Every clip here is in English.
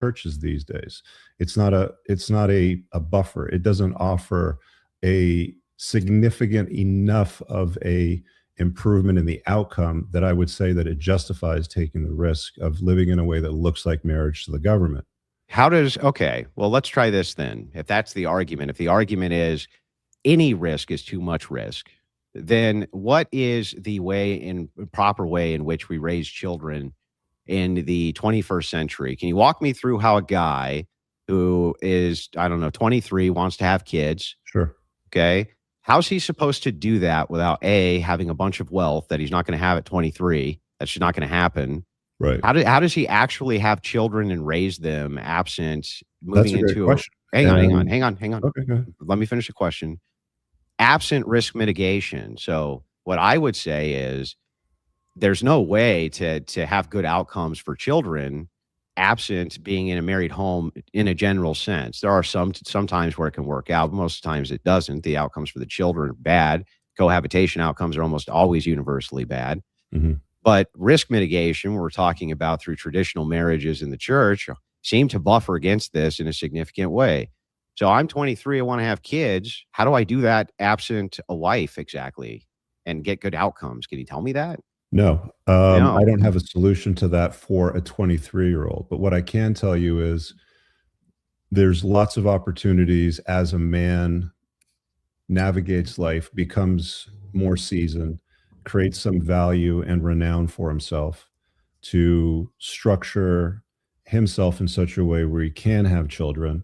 churches these days. It's not a buffer. It doesn't offer a significant enough of a improvement in the outcome that I would say that it justifies taking the risk of living in a way that looks like marriage to the government. Okay, well, let's try this then. If that's the argument, if the argument is any risk is too much risk, then what is the proper way in which we raise children in the 21st century? Can you walk me through how a guy who is, I don't know, 23 wants to have kids? Sure. Okay. How's he supposed to do that without A, having a bunch of wealth that he's not going to have at 23? That's just not going to happen. Right. How does he actually have children and raise them absent That's moving a great into question. hang on, hang on. Okay, go ahead. Let me finish the question. Absent risk mitigation. So what I would say is there's no way to have good outcomes for children absent being in a married home in a general sense. There are sometimes where it can work out, but most times it doesn't. The outcomes for the children are bad. Cohabitation outcomes are almost always universally bad. Mm-hmm. But risk mitigation, we're talking about through traditional marriages in the church, seem to buffer against this in a significant way. So I'm 23, I want to have kids. How do I do that absent a wife exactly and get good outcomes? Can you tell me that? No, No. I don't have a solution to that for a 23-year-old. But what I can tell you is there's lots of opportunities as a man navigates life, becomes more seasoned, creates some value and renown for himself to structure himself in such a way where he can have children,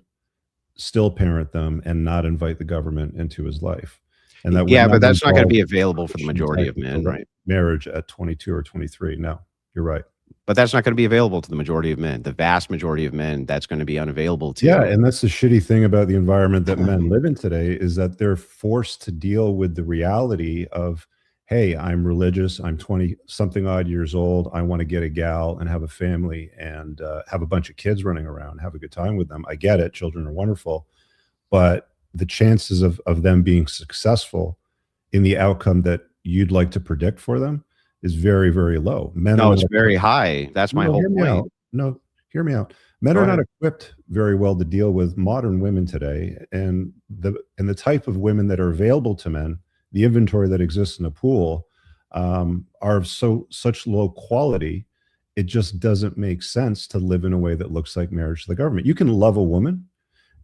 still parent them, and not invite the government into his life. And that Yeah, but that's not going to be available for the majority type of men, right? marriage at 22 or 23. No, you're right. But that's not going to be available to the majority of men. The vast majority of men, that's going to be unavailable to. Yeah, and that's the shitty thing about the environment that men live in today is that they're forced to deal with the reality of, hey, I'm religious, I'm 20 something odd years old, I want to get a gal and have a family and have a bunch of kids running around, have a good time with them. I get it, children are wonderful, but the chances of them being successful in the outcome that you'd like to predict for them is very, very low. No, it's very high. That's my whole point. No, hear me out. Men are not equipped very well to deal with modern women today, and the type of women that are available to men, the inventory that exists in a pool, are of such low quality. It just doesn't make sense to live in a way that looks like marriage to the government. You can love a woman,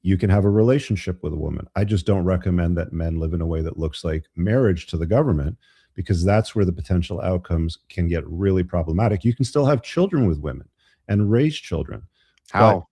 you can have a relationship with a woman. I just don't recommend that men live in a way that looks like marriage to the government, because that's where the potential outcomes can get really problematic. You can still have children with women and raise children. How?